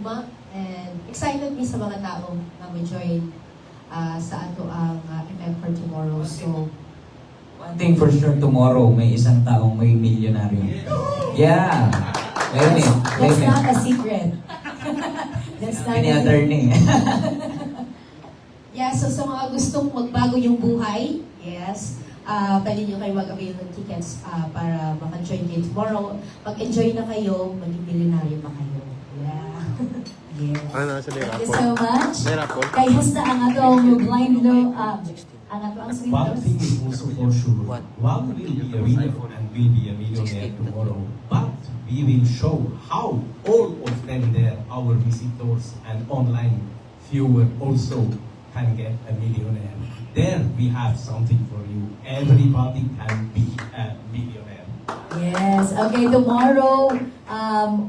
ugma and excited mi sa mga taong nga join sa ato ang event for tomorrow. So, one thing for sure, tomorrow may isang taong may milyonaryo. Yeah! Ayun eh. that's not a secret. That's not a attorney. Yeah, so sa mga gustong magbago yung buhay, yes, pwede nyo kayo mag-avail ng tickets para maka-join kayo tomorrow. Pag-enjoy na kayo, maging milyonaryo pa kayo. Yeah. Yes. Thank you so much. Kay hasta ang atong blind no, ang atong sweet One notes. thing is also for sure. One will be a winner and will be a millionaire tomorrow. But we will show how all of them there, our visitors and online viewer also can get a millionaire. There we have something for you. Everybody can be a millionaire. Yes. Okay, tomorrow,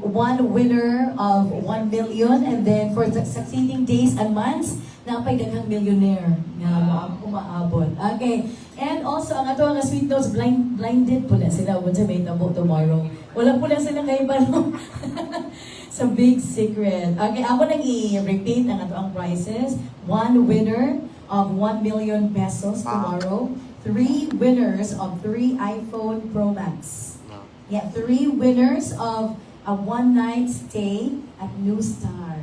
one winner of 1 million, and then for the succeeding days and months, napay daghang millionaire nga umaabot. Okay. And also, ang ato nga sweet notes, blinded po na sila kung sa may tabo tomorrow. Wala po lang sila kayo ba, no? Sa big secret. Okay, ako nang i-repeat ang ato ang prizes. One winner of 1 million pesos tomorrow. 3 winners of 3 iPhone Pro Max. Yeah, 3 winners of a one-night stay at New Star.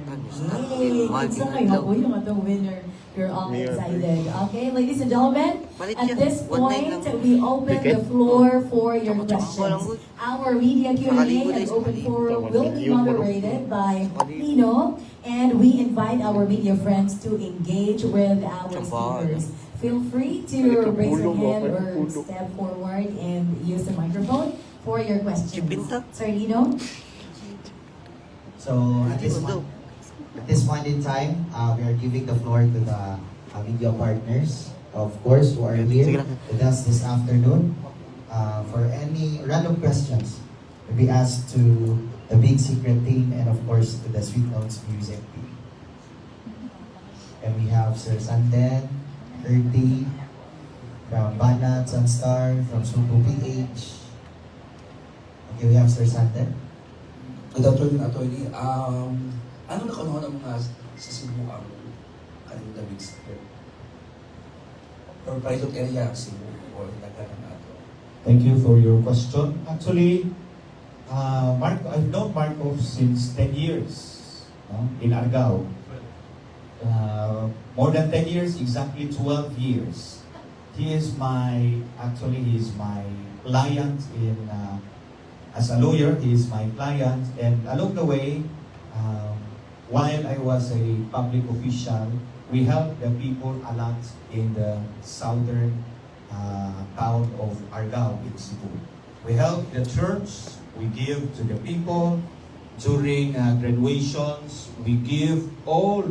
Yay! Kinsa kayo po yung atong winner. You're all excited. Okay, ladies and gentlemen, at this point, we open the floor for your questions. Our media Q&A and open forum will be moderated by Nino, and we invite our media friends to engage with our speakers. Feel free to raise your hand or step forward and use the microphone for your questions. Sir Nino? So at this point in time, we are giving the floor to the media partners, of course, who are here with us this afternoon. For any random questions, we ask to the Big Secret team and of course to the Sweet Notes Music team. And we have Sir Sanden, Erty, from Banat, Sunstar, from Subo PH. Okay, we have Sir Sanden. Good afternoon, Atty. Ano nakanuhan ang mga sa Cebu ang kanilang Big Secret? Or pilot area Cebu or Nagana ato? Thank you for your question. Actually, I've known Marco since 10 years in Argao. More than 10 years, exactly 12 years. He is my client in as a lawyer. He is my client, and along the way, while I was a public official, we helped the people a lot in the southern town of Argao in Cebu. We help the church, we give to the people. During graduations, we give all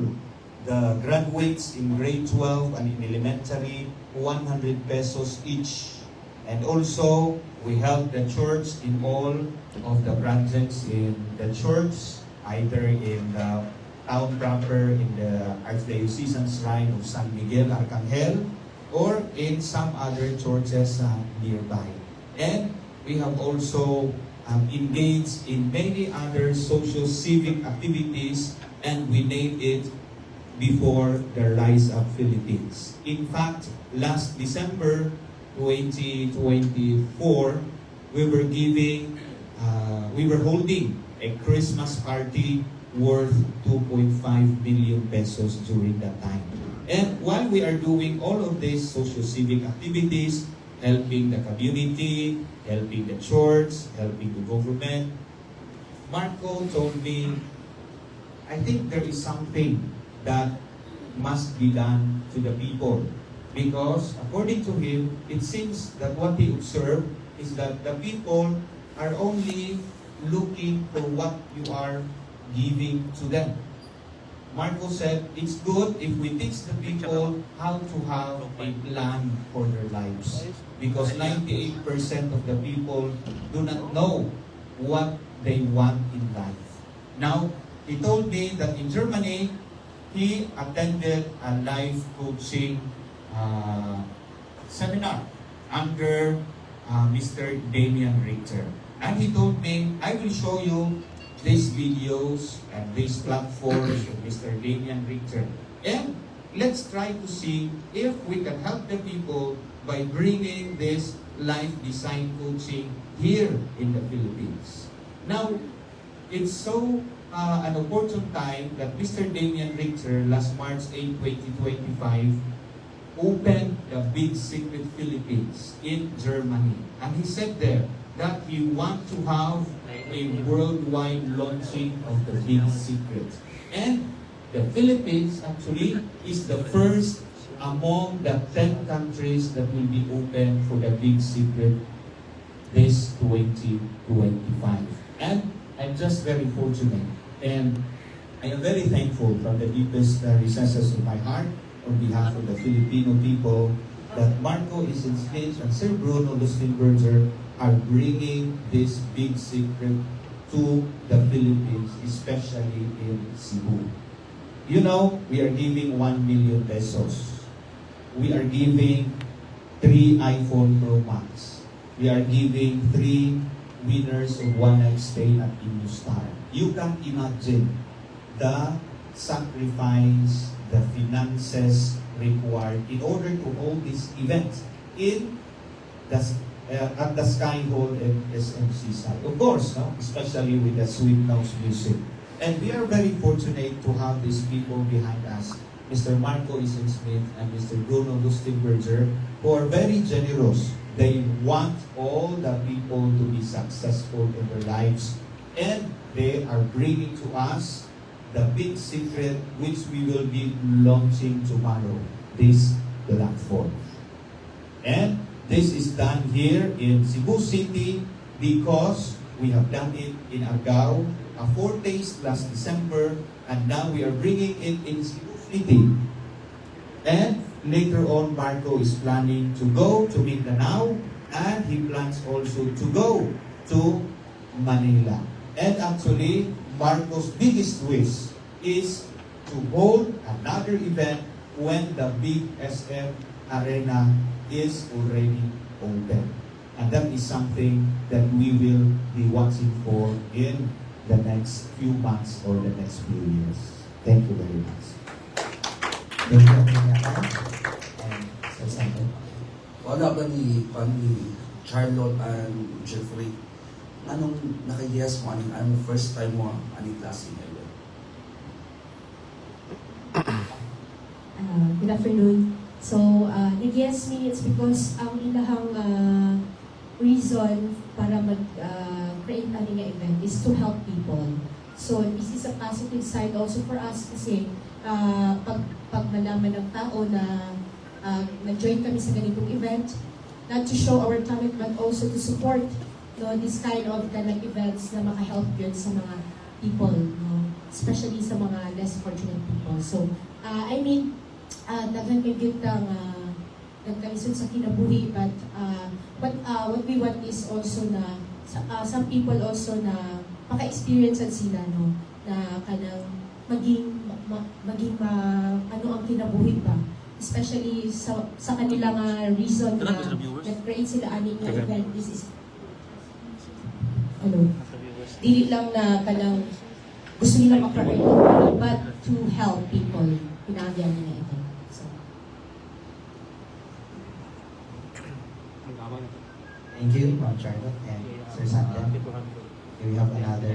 the graduates in grade 12 and in elementary 100 pesos each. And also, we help the church in all of the projects in the church, either in the town proper, in the Archdiocesan Shrine of San Miguel Arcangel, or in some other churches nearby. And we have also engaged in many other social civic activities, and we named it Before the Rise of Philippines. In fact, last December 2024, we were holding a Christmas party worth 2.5 million pesos during that time. And while we are doing all of these social civic activities, helping the community, helping the church, helping the government, Marco told me, I think there is something that must be done to the people. Because according to him, it seems that what he observed is that the people are only looking for what you are giving to them. Marco said, it's good if we teach the people how to have a plan for their lives. Because 98% of the people do not know what they want in life. Now, he told me that in Germany, he attended a life coaching seminar under Mr. Damian Richter. And he told me, I will show you these videos and these platforms of Mr. Damian Richter. And let's try to see if we can help the people by bringing this life design coaching here in the Philippines. Now, it's so an opportune time that Mr. Damian Richter last March 8, 2025 opened the Big Secret Philippines in Germany. And he said there that he want to have a worldwide launching of the Big Secret. And the Philippines actually is the first among the 10 countries that will be open for the Big Secret this 2025. And I'm just very fortunate. And I am very thankful from the deepest recesses of my heart on behalf of the Filipino people that Marco Isensmith and Sir Bruno Lustinberger are bringing this Big Secret to the Philippines, especially in Cebu. You know, we are giving 1 million pesos. We are giving 3 iPhone Pro Max. We are giving 3 winners of one night stay at Imustar. You can imagine the sacrifice, the finances required in order to hold this event in the at the Sky Hall and SMC side. Of course, no? Especially with the Sweet Nose music. And we are very fortunate to have these people behind us, Mr. Marco Isensmith and Mr. Bruno Lustinberger, who are very generous. They want all the people to be successful in their lives. And they are bringing to us the Big Secret, which we will be launching tomorrow, this platform. And this is done here in Cebu City because we have done it in Agao, 4 days last December, and now we are bringing it in Cebu City. And later on, Marco is planning to go to Mindanao, and he plans also to go to Manila. And actually, Marco's biggest wish is to hold another event when the big SM Arena is already open. And that is something that we will be watching for in the next few months or the next few years. Thank you very much. Thank you, Kuya. And Sir Sandro. Wala ba ni Charlotte and Jeffrey? Anong naka-yes mo? Anong first time mo anong klase ngayon? Good afternoon. So, nag-yes me, it's because ang ilahang reason para mag-create natin nga event is to help people. So, this is a positive side also for us kasi pag malaman ng tao na nag-join kami sa ganitong event, not to show our talent but also to support this kind of events na maka-help yun sa mga people, especially sa mga less fortunate people. So, daghan may butang nagkalisod sa kinabuhi, but what we want is also na some people also na maka-experience sila, no, na kanang maging ano ang kinabuhi ba, especially sa kanilang reason na nag-create sila ani nga event. This is dili lang na kanang gusto nila maka-earn, but to help people pinagyan nila ito. So, Thank you, Ma'am Charlotte and Sir Sandro. Here we have another.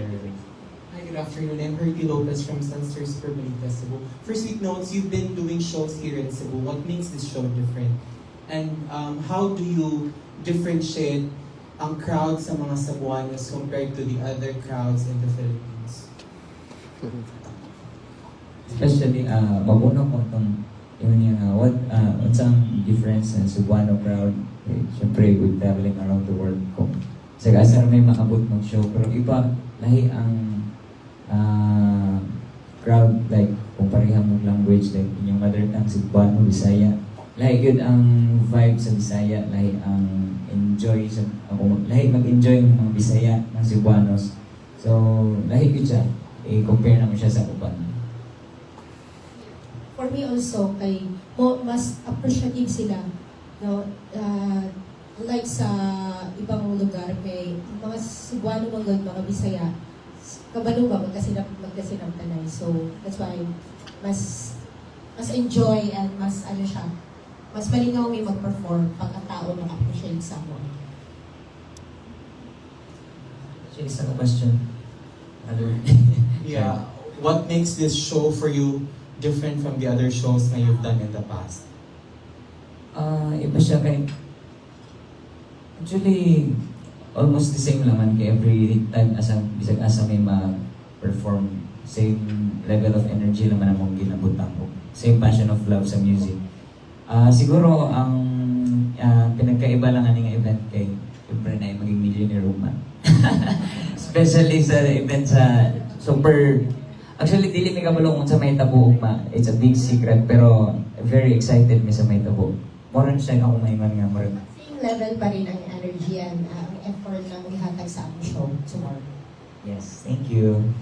Hi, good afternoon. I'm Herky Lopez from Sunster Super Ballet Festival. For Sweet Notes, you've been doing shows here in Cebu. What makes this show different? And how do you differentiate ang crowd sa mga Cebuanos compared to the other crowds in the Philippines? Especially, mabuno ko itong what's ang difference sa Cebuano crowd. Siyempre, with traveling around the world ko. Sa kasar may maabot ng show, pero iba, lahi ang crowd, like, kung parehang mong language, like, inyong mother tongue, Cebuano, Bisaya. Lahi yun ang vibe sa Bisaya, lahi ang enjoy sa, lahi mag-enjoy ng mga Bisaya, ng Cebuanos. So, lahi yun siya, compare naman siya sa uban. for me also, mas appreciative sila. No? Like sa ibang lugar, kay mga Cebuano mga Bisaya, kabalo ba magkasinap tanay. So that's why mas enjoy and mas ano siya, mas malingaw may mag-perform pagkatao naka-appreciate sa mo. Actually, isa ka question. Other. Yeah. What makes this show for you different from the other shows na you've done in the past? Iba siya kay... Actually, almost the same naman kay every time bisag asa may ma-perform. Same level of energy naman ang mong ginabutang ko. Same passion of love sa music. Siguro, ang pinagkaiba lang aning event kay siyempre na maging millionaire woman. Especially sa event sa super... Actually, dili mi kabalo kung sa may tabo ma. It's a big secret, pero very excited mi sa may tabo. Moran siya akong maingon nga moran. Same level pa rin ang energy and effort na ihatag sa aming show tomorrow. Yes, thank you.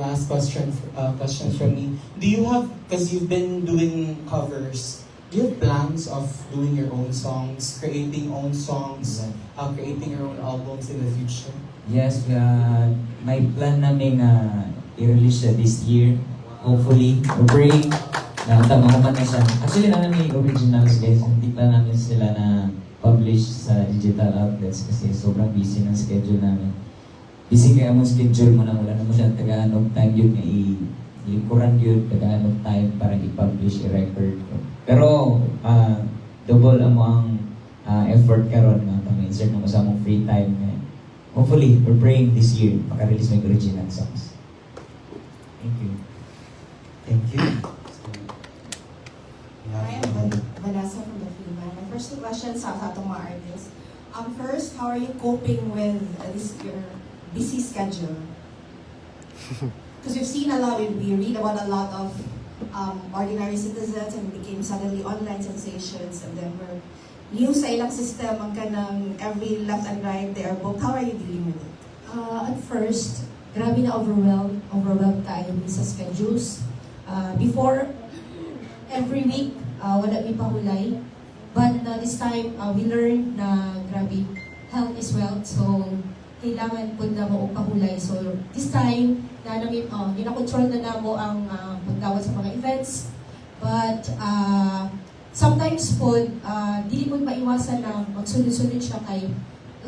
Last question from me. Do you have, because you've been doing covers, do you have plans of doing your own songs, creating own songs, creating your own albums in the future? Yes, may plan namin i-release siya this year. Hopefully, we're praying na makuman na siya. Actually, na namin originals guys. Hindi pa namin sila na publish sa digital outlets kasi sobrang busy ng schedule namin. Busy kaya mo schedule mo na wala naman siya taga-anong time yun na i-lingkuran yun, taga-anong time para i-publish, i-record. Pero, double ang effort karon na kami-insert na sa mong free time. Hopefully, we're praying this year maka-release may original songs. Thank you. Thank you. Hi, I'm Vanessa from the Freeman. My first two questions sa atong mga artists. First, how are you coping with your busy schedule? Because we've seen a lot, we read about a lot of ordinary citizens and became suddenly online sensations, and then we're new sa ilang system, ang kanang every left and right they are booked. How are you dealing with it? At first, grabe na overwhelmed tayo sa schedules. Before, every week, wala may pahulay. But this time, we learned na grabe, health is wealth. So, kailangan po na mo pahulay. So, this time, ginakontrol na namo ang pagdawat sa mga events. But, sometimes po, dili mo maiwasan na magsunod-sunod siya kay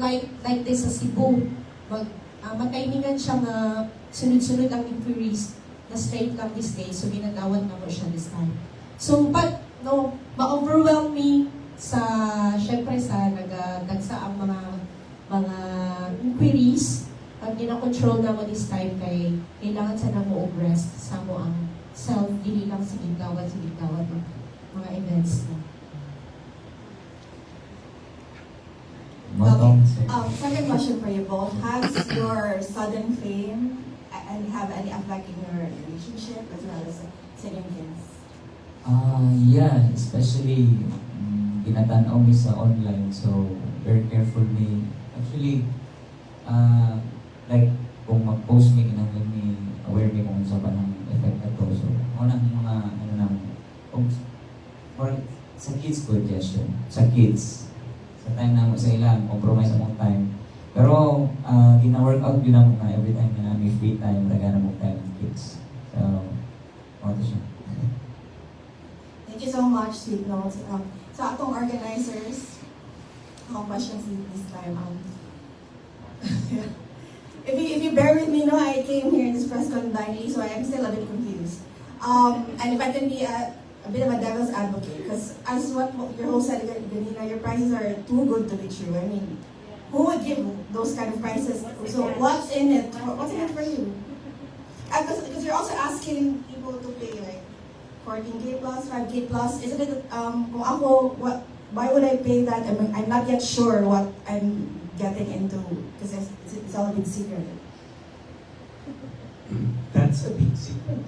like this sa Cebu. Magkaimingan siya na sunod-sunod ang inquiries na straight lang this day. So, ginagawad na mo siya this time. So, but, no, ma-overwhelm me syempre sa nagdagsa ang mga inquiries. Pag gina-control na mo this time kay kailangan sa na mo rest sa mo ang self, dili lang sa gigawad mga events na. Second question for you both. Has your sudden fame and have any effect in your relationship as well as singing kids? Yeah, especially ginatanaw mi sa online, so very careful mi. Actually, like kung mag-post mi kinahanglan mi aware mi kung sa ba ng effect ato. So, unang mga sa kids ko gesture, sa kids. Sa time na mo sa ilang, compromise among time. Pero, gina-workout yun ang every time na may free time, talaga na mong time ng kids. So, ano siya. Thank you so much, Sweet Notes. Sa atong organizers, ako questions this time. If you bear with me, no, I came here in this press con blindly, so I am still a bit confused. And if I can be a bit of a devil's advocate, because as what your host said, Ganina, your prices are too good to be true. I mean, who would give those kind of prices? So what's in it? What's in it for you? Because you're also asking people to pay like 14K plus, 5K plus. Isn't it, kung ako, why would I pay that? I'm not yet sure what I'm getting into, because it's all a big secret. That's a big secret.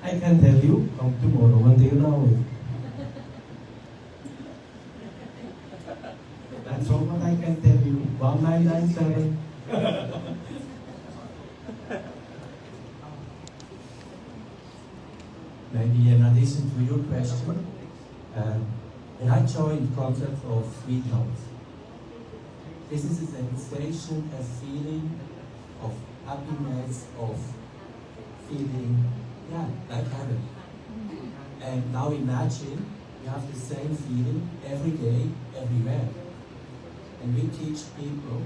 I can tell you, come tomorrow when they know it. That's all what I can tell you. 1997. Maybe in addition to your question, when I joined the concept of Sweet Notes, this is an inspiration, a feeling of happiness, of feeling, yeah, like heaven. And now imagine you have the same feeling every day, everywhere. And we teach people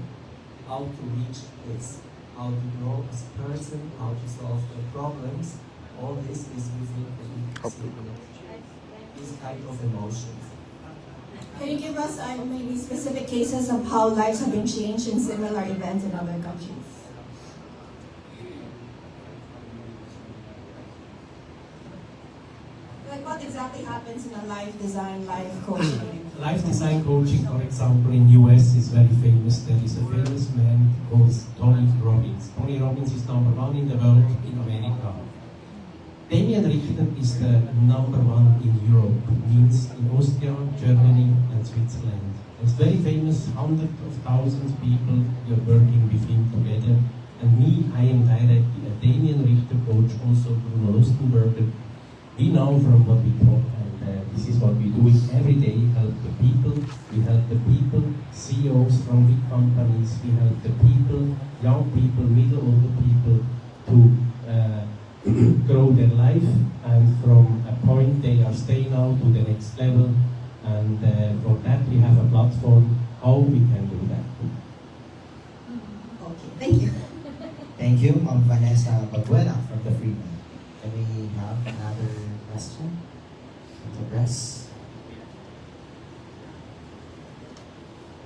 how to reach this, how to grow as a person, how to solve their problems. All this is within these kind of emotions. Can you give us maybe specific cases of how lives have been changed in similar events in other countries? Like what exactly happens in a life design, life coaching? Life design coaching, for example, in US is very famous. There is a famous man called Tony Robbins. Tony Robbins is #1 in the world in America. Damien Richter is the #1 in Europe, means in Austria, Germany and Switzerland. It's very famous, hundreds of thousands of people we are working with him together. And me, I am directly a Damien Richter coach, also Bruno Lustenberger. We know from what we talk, and this is what we do every day, help the people. We help the people, CEOs from big companies. We help the people, young people, middle older people to grow their life, and from a point they are staying out to the next level, and for that we have a platform how we can do that. Okay, thank you. Thank you, Ma'am Vanessa Baguena from the Freeman. Can we have another question from the press?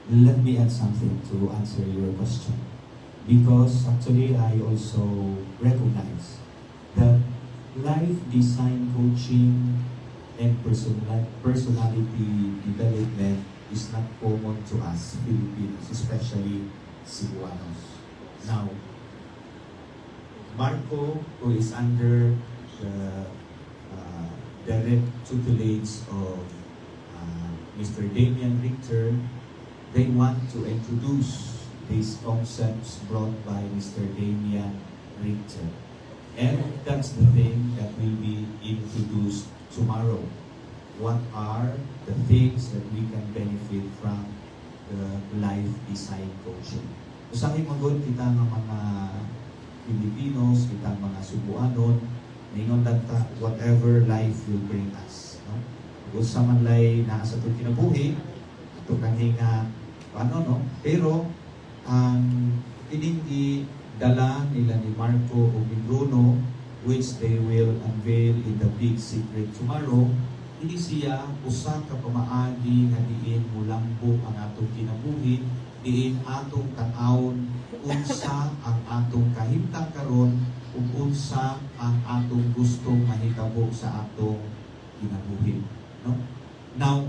Let me add something to answer your question. Because actually I also recognize that life design coaching and personality development is not common to us Filipinos, especially Cebuanos. Now, Marco, who is under the direct tutelage of Mr. Damien Richter, they want to introduce these concepts brought by Mr. Damien Richter. And that's the thing that will be introduced tomorrow. What are the things that we can benefit from the life design coaching? So sa aking magod, kita ng mga Filipinos, kita mga Cebuanon, ningon data whatever life will bring us. No? Kung sa manlay na sa itong kinabuhi, ito kani nga, ano no? Pero, ang iningi dala nila ni Marco o ni Bruno, which they will unveil in the big secret tomorrow, hindi siya usa ka pamaagi nga diin mulambo ang atong kinabuhi, diin atong tan-awon unsa ang atong kahimtang karon ug unsa ang atong gustong mahitabo sa atong kinabuhi. No? Now,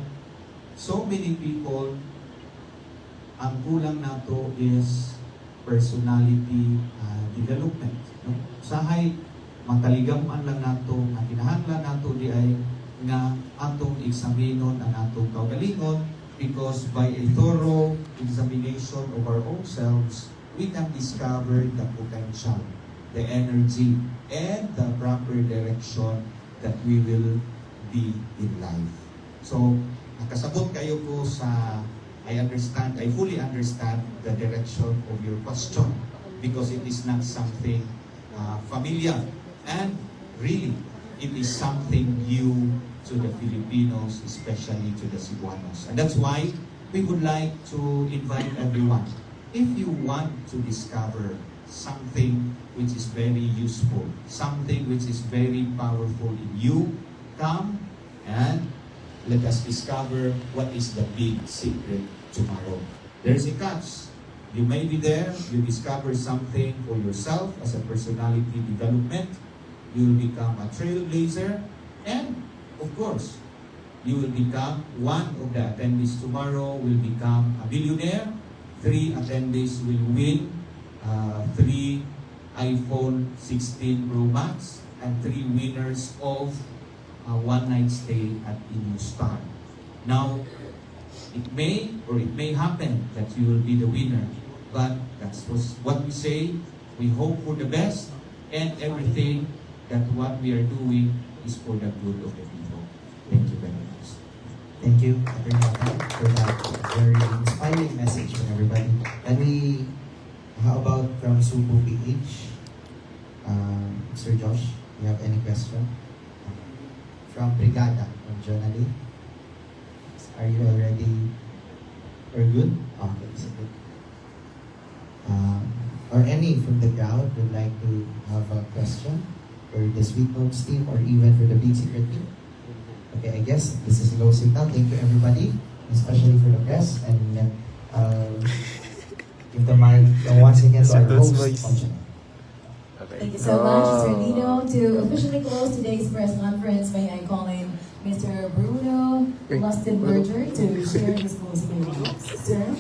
so many people, ang kulang nato is personality development. No? Sahay, makaligaman lang nato, ang kinahanglan nato di ay nga atong eksaminon ang atong kaugalingon, because by a thorough examination of our own selves, we can discover the potential, the energy, and the proper direction that we will be in life. So, nakasabot kayo po sa I fully understand the direction of your question, because it is not something familiar, and really it is something new to the Filipinos, especially to the Cebuanos. And that's why we would like to invite everyone, if you want to discover something which is very useful, something which is very powerful in you, come and let us discover what is the big secret tomorrow. There's a catch. You may be there, you discover something for yourself as a personality development, you will become a trailblazer, and of course, you will become one of the attendees tomorrow, will become a billionaire. 3 attendees will win 3 iPhone 16 Pro Max, and 3 winners of a one-night stay at Inu Star. Now, it may happen that you will be the winner, but that's what we say. We hope for the best, and everything that what we are doing is for the good of the people. Thank you very much. Thank you, Attorney Nathan, for that very inspiring message from everybody. And we How about from Subo PH? Sir Josh, you have any question? From Brigada, from Jonali. Are you already or good? Okay, so good. Or any from the crowd would like to have a question for the Sweet Notes team or even for the Big Secret team? Okay, I guess this is low signal. Thank you everybody, especially for the press. And give the mic once again to our host, Conchana. Thank you so much, Mr. Lino. To officially close today's press conference, may I call in Mr. Bruno Lustenberger to share his closing remarks. Sir?